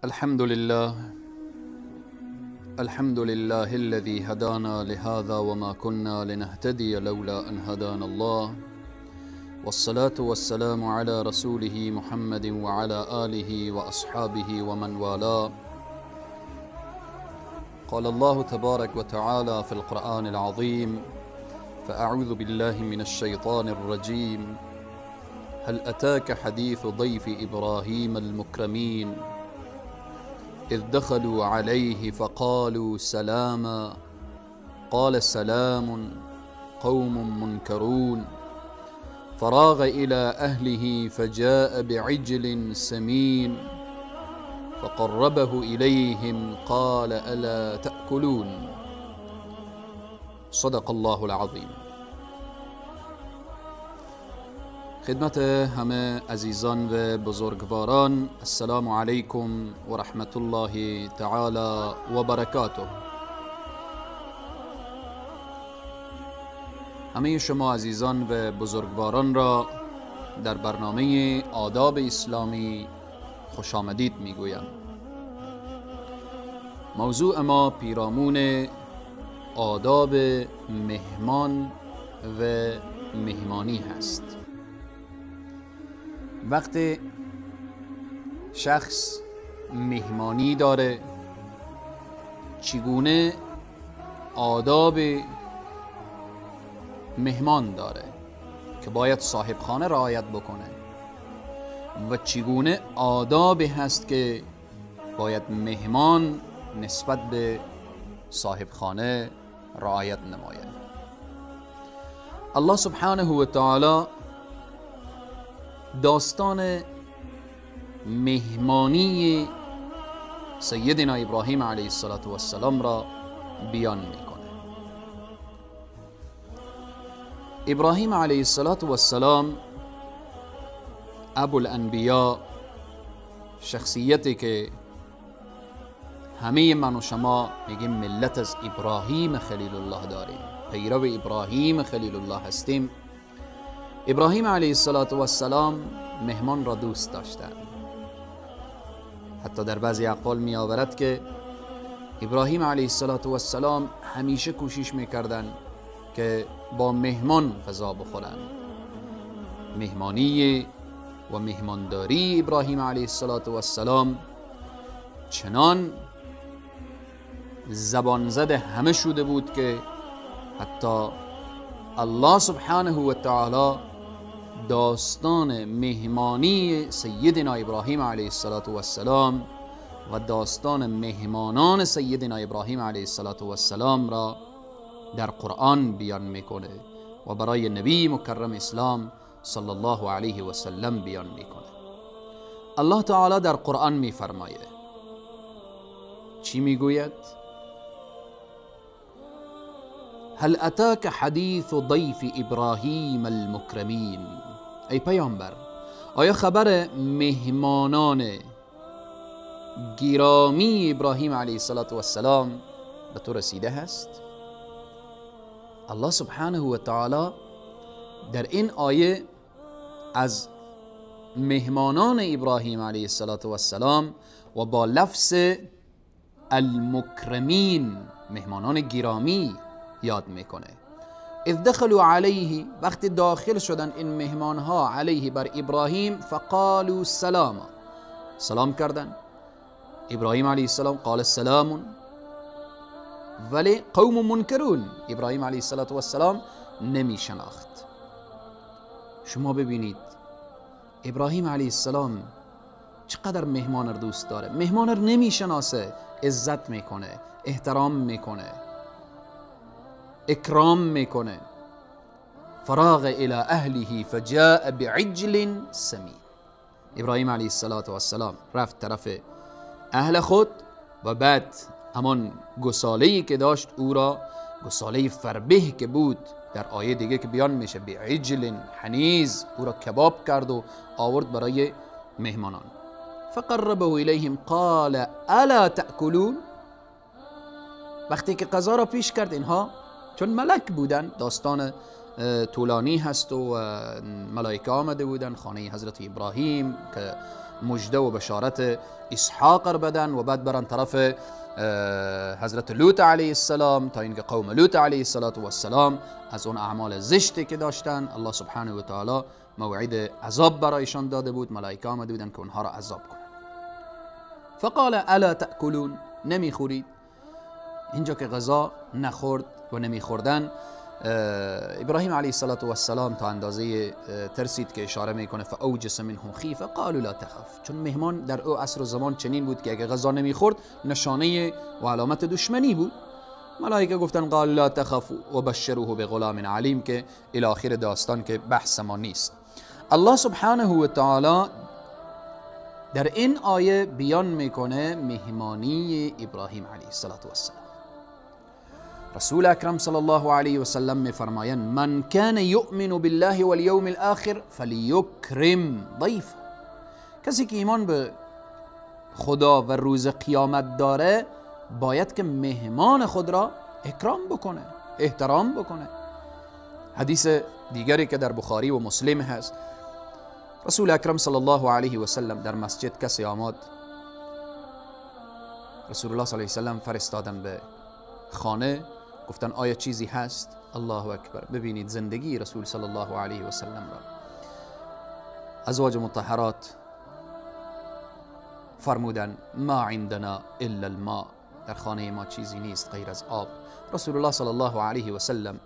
الحمد لله الذي هدانا لهذا وما كنا لنهتدي لولا أن هدانا الله، والصلاة والسلام على رسوله محمد وعلى آله وأصحابه ومن والاه. قال الله تبارك وتعالى في القرآن العظيم: فأعوذ بالله من الشيطان الرجيم. هل أتاك حديث ضيف إبراهيم المكرمين إذ دخلوا عليه فقالوا سلاما قال سلام قوم منكرون فراغ إلى أهله فجاء بعجل سمين فقربه إليهم قال ألا تأكلون. صدق الله العظيم. خدمت همه عزیزان و بزرگواران، السلام علیکم و رحمت الله تعالی و برکاته. همه شما عزیزان و بزرگواران را در برنامه آداب اسلامی خوش آمدید میگویم. موضوع ما پیرامون آداب مهمان و مهمانی هست. وقتی شخص مهمانی داره چگونه آداب مهمان داره که باید صاحب خانه رعایت بکنه و چگونه آدابی هست که باید مهمان نسبت به صاحب خانه رعایت نماید. الله سبحانه و تعالی داستان مهمانی سیدنا ابراهیم علیه السلام را بیان میکنه. ابراهیم علیه السلام ابو الانبیا، شخصیتی که همه من و شما میگیم ملت از ابراهیم خلیل الله داریم، پیرو ابراهیم خلیل الله هستیم. ابراهیم علیه السلام مهمان را دوست داشتند. حتی در بعضی اقوال می آورد که ابراهیم علیه السلام همیشه کوشش میکردند که با مهمان غذا بخورند. مهمانی و مهمانداری ابراهیم علیه السلام چنان زبان زده همه شده بود که حتی الله سبحانه و تعالی داستان مهمانی سیدنا ابراهیم علیه السلام و داستان مهمانان سیدنا ابراهیم علیه السلام را در قرآن بیان میکنه و برای نبی مکرم اسلام صلی الله علیه و سلم بیان میکنه. الله تعالی در قرآن میفرماید، چی میگوید؟ هل اتاک حدیث ضیف ابراهیم المکرمین. ای پیامبر، آیا خبر مهمانان گرامی ابراهیم علیه السلام به تو رسیده هست؟ الله سبحانه و تعالی در این آیه از مهمانان ابراهیم علیه السلام و با لفظ المکرمین، مهمانان گرامی، یاد میکنه. اذ دخلوا علیه، وقتی داخل شدن این مهمانها علیه بر ابراهیم، فقالوا سلاما، سلام کردن. ابراهیم علیه السلام قال سلام، ولی قوم منکرون، ابراهیم علیه السلام نمی شناخت. شما ببینید ابراهیم علیه السلام چقدر مهمان را دوست داره. مهمان را نمی شناسه، عزت میکنه، احترام میکنه، اکرام میکنه. فراغ الى اهله فجاء بعجل سمین. ابراهیم علیه السلام رفت طرف اهل خود و بعد همان گساله‌ای که داشت او را، گساله فربه که بود، در آیه دیگه که بیان میشه بعجل حنیز، او را کباب کرد و آورد برای مهمانان. فقربه الیهم قال الا تأکلون. وقتی که غذا را پیش کرد، اینها چون ملک بودن، داستان طولانی هست و ملائکه آمده بودن خانه حضرت ابراهیم که مجده و بشارت اسحاق رو بدن و بعد برن طرف حضرت لوط علیه السلام تا اینکه قوم لوط علیه السلام از اون اعمال زشتی که داشتن الله سبحانه و تعالی موعد عذاب برایشان داده بود. ملائکه آمده بودن که اونها را عذاب کنن. فقال الا تأکلون، نمیخورید؟ اینجا که غذا نخورد و نمیخوردن، ابراهیم علیه السلام تا اندازه ترسید که اشاره میکنه فاوجس منهم خیفه قالوا لا تخف، چون مهمان در او عصر و زمان چنین بود که اگه غذا نمیخورد نشانه و علامت دشمنی بود. ملائکه گفتن قال لا تخف و بشروه بغلام علیم که الی آخر داستان که بحث ما نیست. الله سبحانه و تعالی در این آیه بیان میکنه مهمانی ابراهیم علیه السلام. رسول اکرم صلی الله علیه و سلم میفرمایند من کان یؤمن بالله والیوم الاخر فلیکرم ضیفه، کسی که ایمان به خدا و روز قیامت داره باید که مهمان خود را اکرام بکنه، احترام بکنه. حدیث دیگری که در بخاری و مسلم هست، رسول اکرم صلی الله علیه و سلم در مسجد کسی آمد، رسول الله صلی الله علیه و سلم فرستادن به خانه، گفتن آیا چیزی هست؟ الله اکبر، ببینید زندگی رسول صلی الله علیه و سلم را. ازواج مطهرات فرمودن ما عندنا الا الماء، در خانه ما چیزی نیست غیر از آب. رسول الله صلی الله علیه و سلم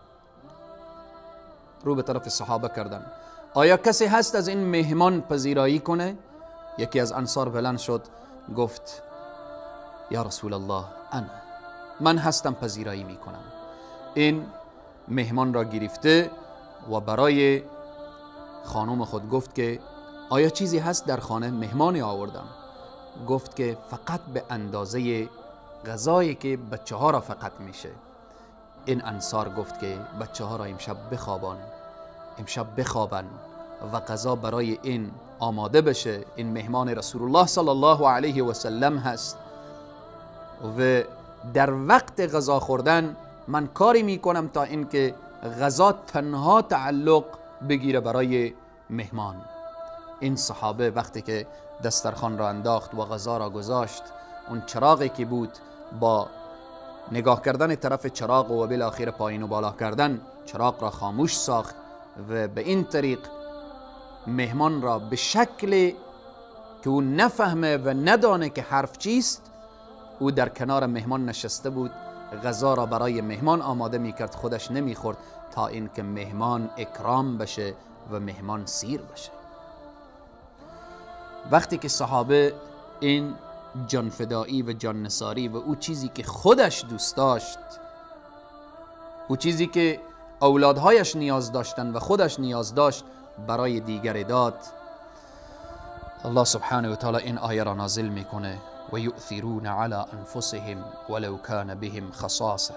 رو به طرف صحابه کردن، آیا کسی هست از این مهمان پذیرایی کنه؟ یکی از انصار بلند شد گفت یا رسول الله من هستم، پذیرایی میکنم. این مهمان را گرفته و برای خانم خود گفت که آیا چیزی هست در خانه؟ مهمانی آوردم. گفت که فقط به اندازه غذایی که بچه ها را فقط میشه. این انصار گفت که بچه ها را امشب بخوابن و غذا برای این آماده بشه. این مهمان رسول الله صلی الله علیه و سلم هست و در وقت غذا خوردن من کاری میکنم تا اینکه غذا تنها تعلق بگیره برای مهمان. این صحابه وقتی که دسترخوان را انداخت و غذا را گذاشت، اون چراغی که بود با نگاه کردن طرف چراغ و بالاخره پایین و بالا کردن چراغ را خاموش ساخت و به این طریق مهمان را به شکل که او نفهمه و ندانه که حرف چیست، او در کنار مهمان نشسته بود، غذا را برای مهمان آماده میکرد، خودش نمیخورد تا اینکه مهمان اکرام بشه و مهمان سیر بشه. وقتی که صحابه این جانفدایی و جان نثاری و او چیزی که خودش دوست داشت، او چیزی که اولادهایش نیاز داشتن و خودش نیاز داشت برای دیگر داد، الله سبحانه و تعالی این آیه را نازل میکنه و یؤثرون علی انفسهم ولو کان بهم خصاصه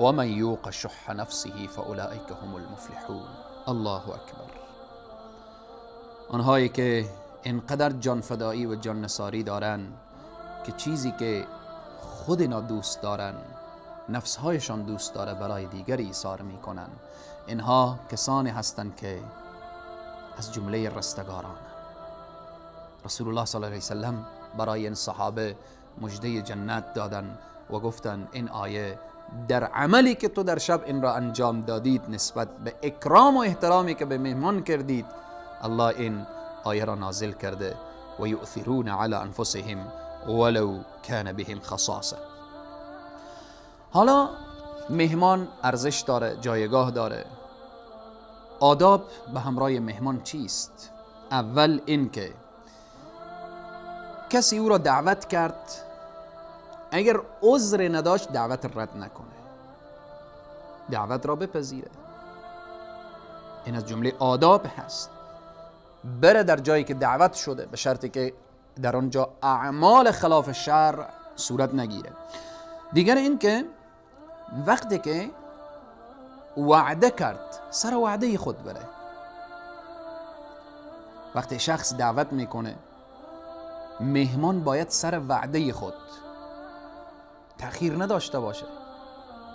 و من یوق شح نفسه فاولئک هم المفلحون. الله اکبر. آنهایی که اینقدر جان فدایی و جان نثاری دارن که چیزی که خود اینا دوست دارن، نفسهایشان دوست داره، برای دیگری ایثار میکنن، اینها کسانی هستند که از جمله رستگاران. رسول الله صلی الله علیه وسلم برای این صحابه مژده جنت دادن و گفتن این آیه در عملی که تو در شب این را انجام دادید نسبت به اکرام و احترامی که به مهمان کردید، الله این آیه را نازل کرده و یؤثرون علی انفسهم ولو کان بهم خصاصه. حالا مهمان ارزش داره، جایگاه داره. آداب به همراه مهمان چیست؟ اول این که کسی او را دعوت کرد، اگر عذر نداشت دعوت رد نکنه، دعوت را بپذیره. این از جمله آداب هست. بره در جایی که دعوت شده، به شرطی که در آنجا اعمال خلاف شرع صورت نگیره. دیگر این که وقتی که وعده کرد سر وعده خود بره. وقتی شخص دعوت میکنه، مهمان باید سر وعده خود تأخیر نداشته باشه،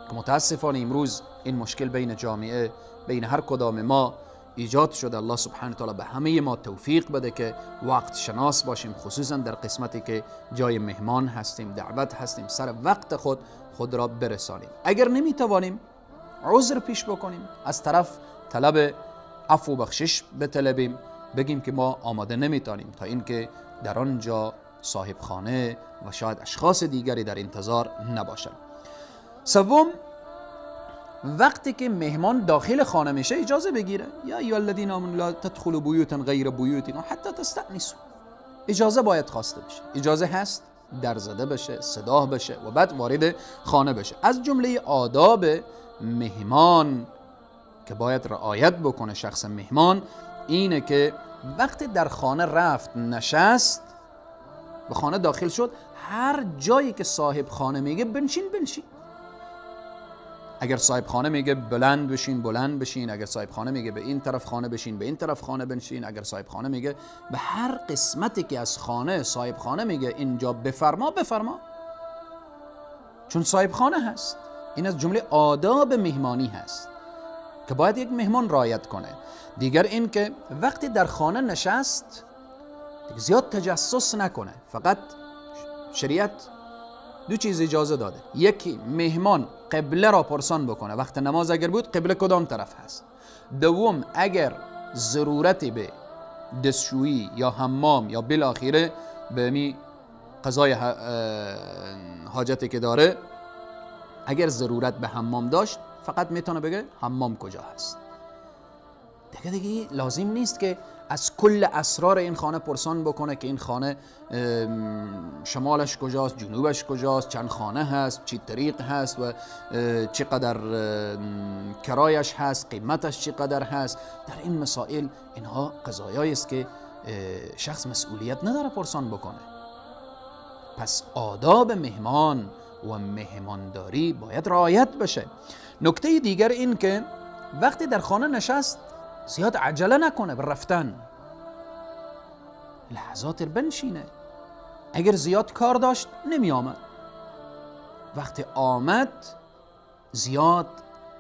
که متاسفانه امروز این مشکل بین جامعه، بین هر کدام ما ایجاد شده. الله سبحانه و تعالی به همه ما توفیق بده که وقت شناس باشیم، خصوصا در قسمتی که جای مهمان هستیم، دعوت هستیم، سر وقت خود را برسانیم. اگر نمیتوانیم عذر پیش بکنیم، از طرف طلب عفو و بخشش بطلبیم، بگیم که ما آماده نمیتونیم، تا اینکه در آنجا صاحب خانه و شاید اشخاص دیگری در انتظار نباشند. سوم، وقتی که مهمان داخل خانه میشه اجازه بگیره. یا ایها الذین آمنوا لا تدخلوا بیوتا غیر بیوتکم حتی تستأنسوا. اجازه باید خواسته بشه. اجازه هست در زده بشه، صدا بشه و بعد وارد خانه بشه. از جمله آداب مهمان که باید رعایت بکنه شخص مهمان اینه که وقتی در خانه رفت نشست و خانه داخل شد، هر جایی که صاحب خانه میگه بنشین بنشین. اگر صاحب خانه میگه بلند بشین بلند بشین، اگر صاحب خانه میگه به این طرف خانه بشین به این طرف خانه بنشین، اگر صاحب خانه میگه به هر قسمتی که از خانه صاحب خانه میگه اینجا بفرما بفرما، چون صاحب خانه هست. این از جمله آداب مهمانی هست که باید یک مهمان رعایت کنه. دیگر این که وقتی در خانه نشست زیاد تجسس نکنه. فقط شریعت دو چیز اجازه داده. یکی، مهمان قبله را پرسان بکنه، وقت نماز اگر بود قبله کدام طرف هست. دوم، اگر ضرورتی به دستشویی یا حمام یا بالاخره به می قضای حاجتی که داره، اگر ضرورت به حمام داشت فقط میتونه بگه حمام کجا هست. دیگه لازم نیست که از کل اسرار این خانه پرسان بکنه که این خانه شمالش کجاست، جنوبش کجاست، چند خانه هست، چی طریق هست و چقدر کرایش هست، قیمتش چقدر هست. در این مسائل اینها قضایایی است که شخص مسئولیت نداره پرسان بکنه. پس آداب مهمان و مهمانداری باید رعایت بشه. نکته دیگر این که وقتی در خانه نشست زیاد عجله نکنه به رفتن، لحظات بنشینه. اگر زیاد کار داشت نمی آمد، وقتی آمد زیاد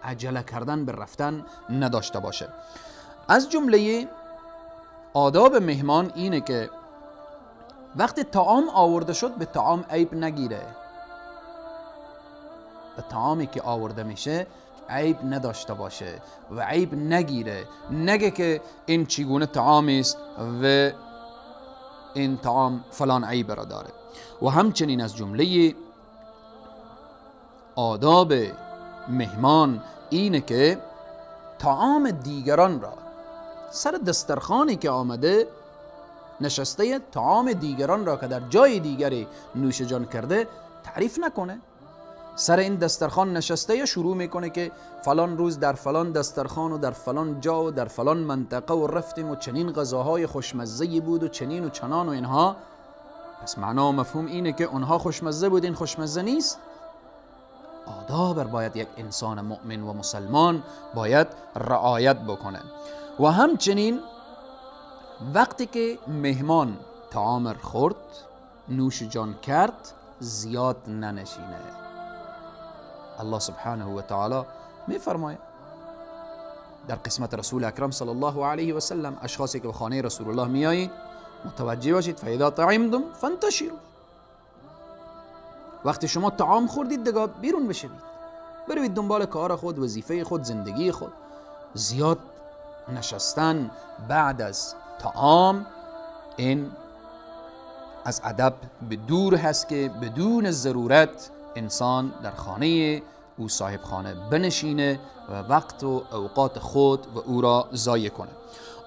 عجله کردن به رفتن نداشته باشه. از جمله آداب مهمان اینه که وقتی طعام آورده شد به طعام عیب نگیره. به طعامی که آورده میشه عیب نداشته باشه و عیب نگیره، نگه که این چگونه طعامی است و این طعام فلان عیب را داره. و همچنین از جمله آداب مهمان اینه که طعام دیگران را سر دسترخوانی که آمده نشسته، طعام دیگران را که در جای دیگری نوش جان کرده تعریف نکنه. سر این دسترخوان نشسته یا شروع میکنه که فلان روز در فلان دسترخوان و در فلان جا و در فلان منطقه و رفتیم و چنین غذاهای خوشمزه بود و چنین و چنان و اینها. پس معنا و مفهوم اینه که اونها خوشمزه بود، این خوشمزه نیست. آداب باید یک انسان مؤمن و مسلمان باید رعایت بکنه. و همچنین وقتی که مهمان طعام خورد، نوش جان کرد، زیاد ننشینه. الله سبحانه و تعالی می فرماید در قسمت رسول اکرم صلی الله علیه و سلم، اشخاصی که به خانه رسول الله میایید متوجه باشید فاذا طعمتم فانتشروا. وقتی شما طعام خوردید دیگه بیرون بشوید، بروید دنبال کار خود، وظیفه خود، زندگی خود. زیاد نشستن بعد از طعام این از ادب به دور هست که بدون ضرورت انسان در خانه او صاحب خانه بنشینه و وقت و اوقات خود و او را ضایع کنه.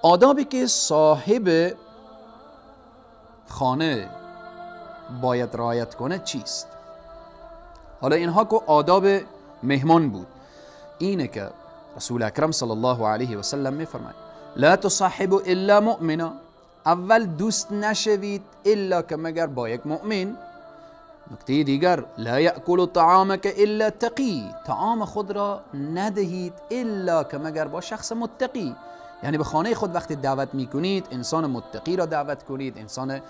آدابی که صاحب خانه باید رعایت کنه چیست؟ حالا اینها که آداب مهمان بود، اینه که رسول اکرم صلی الله علیه و سلم میفرماید لا تصاحبوا الا مؤمنا. اول دوست نشوید الا که مگر با یک مؤمن. نکته دیگر لا یأکل طعامک الا تقی. طعام خود را ندهید الا که مگر با شخص متقی. یعنی به خانه خود وقتی دعوت میکنید انسان متقی را دعوت کنید، انسان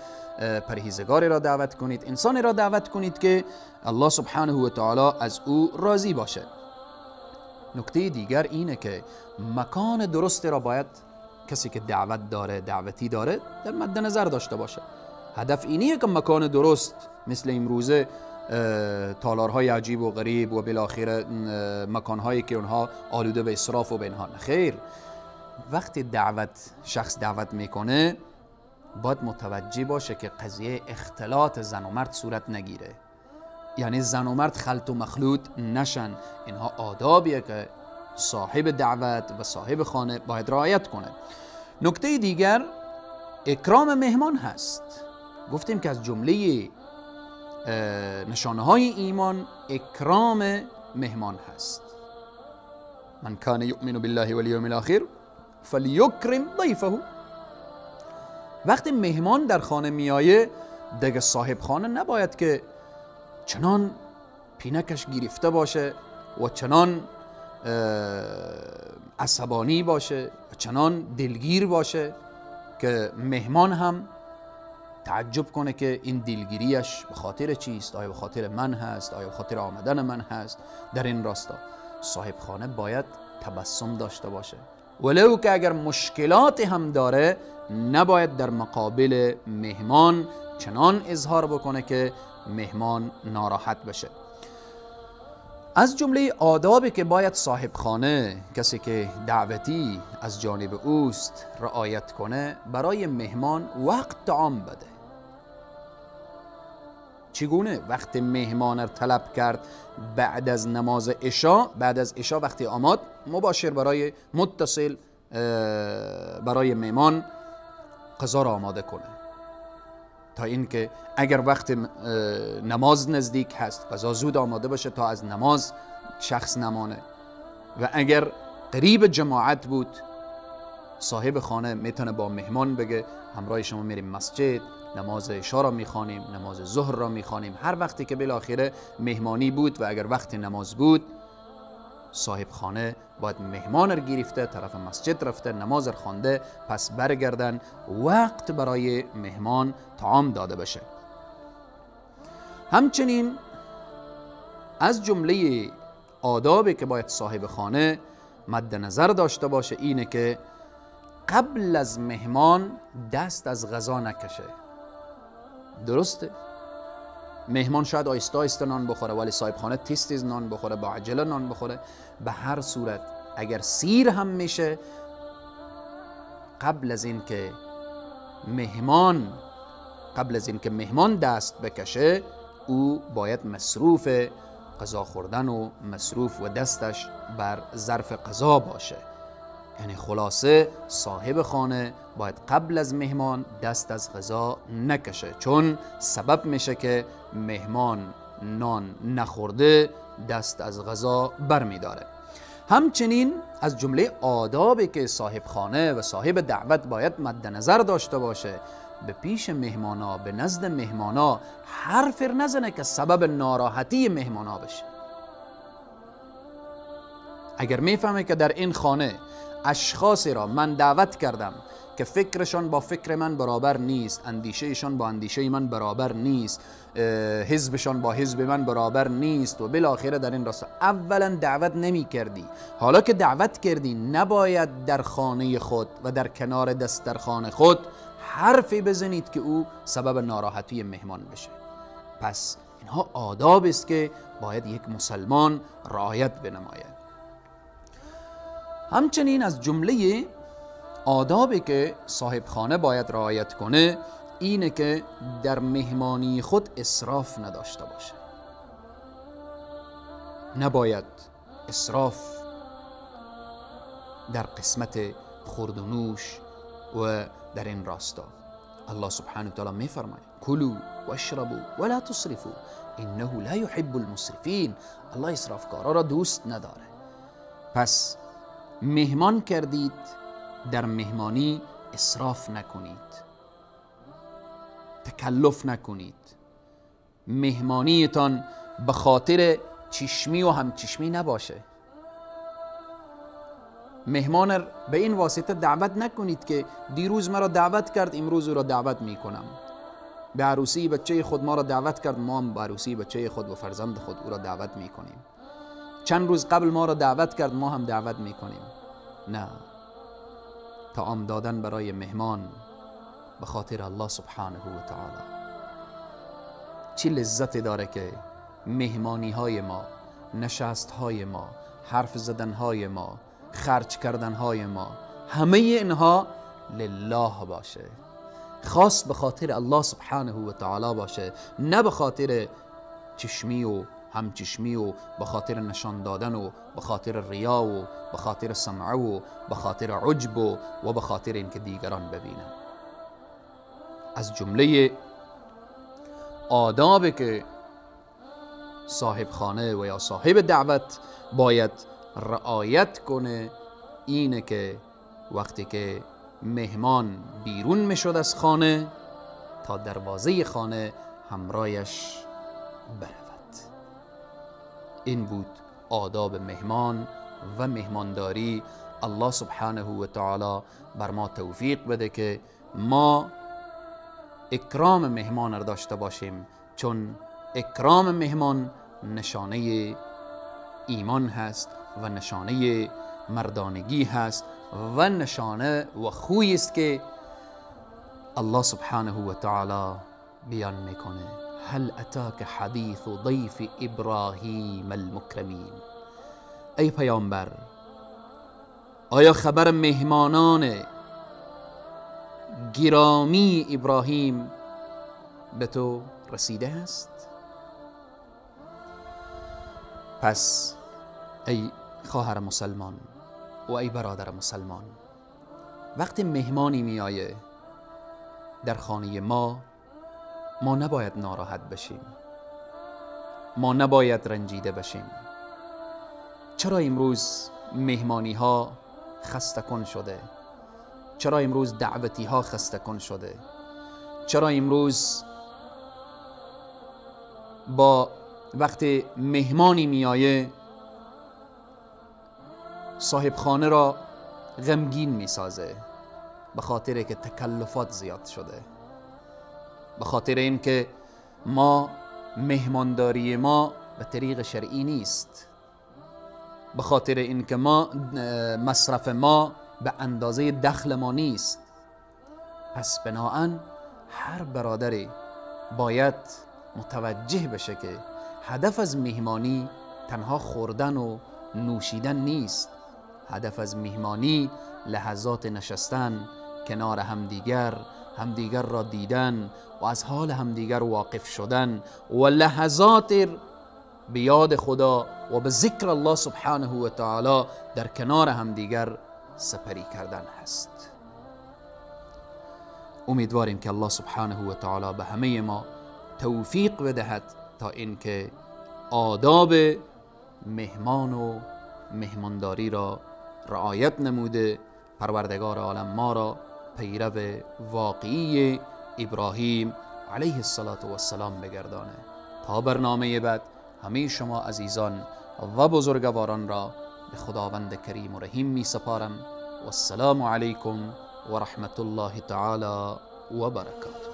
پرهیزگاری را دعوت کنید، انسانی را دعوت کنید که الله سبحانه و تعالی از او راضی باشه. نکته دیگر اینه که مکان درست را باید کسی که دعوت داره، دعوتی داره، در مد نظر داشته باشه. هدف اینیه که مکان درست مثل امروزه تالارهای عجیب و غریب و بالاخره مکانهایی که اونها آلوده به اسراف و به اینها، خیر. وقتی شخص دعوت میکنه باید متوجه باشه که قضیه اختلاط زن و مرد صورت نگیره، یعنی زن و مرد خلط و مخلوط نشن. اینها آدابیه که صاحب دعوت و صاحب خانه باید رعایت کنه. نکته دیگر اکرام مهمان هست. گفتیم که از جمله نشانه های ایمان اکرام مهمان هست. من کان یؤمن بالله والیوم الاخر فلیکرم ضیفه. وقتی مهمان در خانه میایه دیگه صاحب خانه نباید که چنان پینکش گرفته باشه و چنان عصبانی باشه و چنان دلگیر باشه که مهمان هم تعجب کنه که این دلگیریش به خاطر چیست؟ آیا به خاطر من هست؟ آیا به خاطر آمدن من هست؟ در این راستا صاحب خانه باید تبسم داشته باشه، ولو که اگر مشکلاتی هم داره نباید در مقابل مهمان چنان اظهار بکنه که مهمان ناراحت بشه. از جمله آدابی که باید صاحب خانه، کسی که دعوتی از جانب اوست، رعایت کنه، برای مهمان وقت طعام بده. چگونه؟ وقتی مهمان طلب کرد بعد از نماز عشاء، بعد از عشاء وقتی آمد مباشر برای متصل برای مهمان غذا را آماده کنه، تا اینکه اگر وقت نماز نزدیک هست غذا زود آماده باشه تا از نماز شخص نمانه. و اگر قریب جماعت بود صاحب خانه میتونه با مهمان بگه همراه شما میریم مسجد، نماز عشا را میخوانیم، نماز ظهر را میخوانیم. هر وقتی که بالاخره مهمانی بود و اگر وقت نماز بود صاحب خانه باید مهمان را گرفته طرف مسجد رفته، نماز را خوانده، پس برگردن وقت برای مهمان طعام داده بشه. همچنین از جمله آدابی که باید صاحب خانه مد نظر داشته باشه اینه که قبل از مهمان دست از غذا نکشه. درسته؟ مهمان شاید آیسته آیسته نان بخوره ولی صاحب خانه تیز تیز نان بخوره، با عجله نان بخوره. به هر صورت اگر سیر هم میشه قبل از اینکه مهمان دست بکشه او باید مصروف غذا خوردن و مصروف و دستش بر ظرف غذا باشه. یعنی خلاصه صاحب خانه باید قبل از مهمان دست از غذا نکشه، چون سبب میشه که مهمان نان نخورده دست از غذا بر میداره. همچنین از جمله آدابی که صاحب خانه و صاحب دعوت باید مد نظر داشته باشه، به پیش مهمانا، به نزد مهمانا حرف نزنه که سبب ناراحتی مهمانا بشه. اگر میفهمه که در این خانه اشخاصی را من دعوت کردم که فکرشان با فکر من برابر نیست، اندیشهشان با اندیشه من برابر نیست، حزبشان با حزب من برابر نیست و بالاخره در این راستا اولا دعوت نمی کردی، حالا که دعوت کردی نباید در خانه خود و در کنار دسترخوان خود حرفی بزنید که او سبب ناراحتی مهمان بشه. پس اینها آداب است که باید یک مسلمان رعایت بنماید. همچنین از جمله آدابی که صاحب خانه باید رعایت کنه اینه که در مهمانی خود اسراف نداشته باشه. نباید اسراف در قسمت خورد و نوش و در این راستا. الله سبحانه و تعالی میفرماید کلوا واشربوا ولا تسرفوا انه لا يحب المسرفین. الله اسرافکارا را دوست نداره. پس مهمان کردید، در مهمانی اسراف نکنید، تکلف نکنید. مهمانیتان به خاطر چشمی و همچشمی نباشه. مهمان به این واسطه دعوت نکنید که دیروز مرا دعوت کرد امروز او را دعوت میکنم. به عروسی بچه خود ما را دعوت کرد، ما هم به عروسی بچه خود و فرزند خود او را دعوت میکنیم. چند روز قبل ما را دعوت کرد، ما هم دعوت میکنیم. نه، طعام دادن برای مهمان به خاطر الله سبحانه و تعالی. چی لذت داره که مهمانی های ما، نشست های ما، حرف زدن های ما، خرج کردن های ما، همه اینها لله باشه، خاص به خاطر الله سبحانه و تعالی باشه، نه به خاطر چشمی و همچشمی و به خاطر نشان دادن و به خاطر ریا و به خاطر سمعه و به خاطر عجب و به خاطر اینکه دیگران ببینن. از جمله آدابی که صاحب خانه و یا صاحب دعوت باید رعایت کنه اینه که وقتی که مهمان بیرون میشد از خانه تا دروازه خانه همراهش برود. این بود آداب مهمان و مهمانداری. الله سبحانه و تعالی بر ما توفیق بده که ما اکرام مهمان را داشته باشیم، چون اکرام مهمان نشانه ایمان هست و نشانه مردانگی هست و نشانه و خویی است که الله سبحانه و تعالی بیان میکنه. هل اتاک حدیث ضیف ابراهیم المکرمین. ای پیامبر، آیا خبر مهمانان گرامی ابراهیم به تو رسیده است؟ پس ای خواهر مسلمان و ای برادر مسلمان، وقتی مهمانی می آیه در خانه ما نباید ناراحت بشیم، ما نباید رنجیده بشیم. چرا امروز مهمانی ها خسته کن شده؟ چرا امروز دعوتی ها خسته کن شده؟ چرا امروز با وقتی مهمانی می آیه صاحب خانه را غمگین می سازه؟ به خاطر که تکلفات زیاد شده، به خاطر اینکه ما مهمانداری ما به طریق شرعی نیست، به خاطر اینکه ما مصرف ما به اندازه دخل ما نیست. پس بناهن هر برادری باید متوجه بشه که هدف از مهمانی تنها خوردن و نوشیدن نیست. هدف از مهمانی لحظات نشستن کنار همدیگر را دیدن و از حال همدیگر واقف شدن و لحظات به یاد خدا و به ذکر الله سبحانه و تعالی در کنار همدیگر سپری کردن هست. امیدواریم که الله سبحانه و تعالی به همه ما توفیق بدهد تا اینکه آداب مهمان و مهمانداری را رعایت نموده پروردگار عالم ما را پیرو واقعی ابراهیم علیه السلام بگردانه. تا برنامه بعد همه شما عزیزان و بزرگواران را به خداوند کریم و رحیم می سپارم. والسلام علیکم و رحمت الله تعالی و برکاته.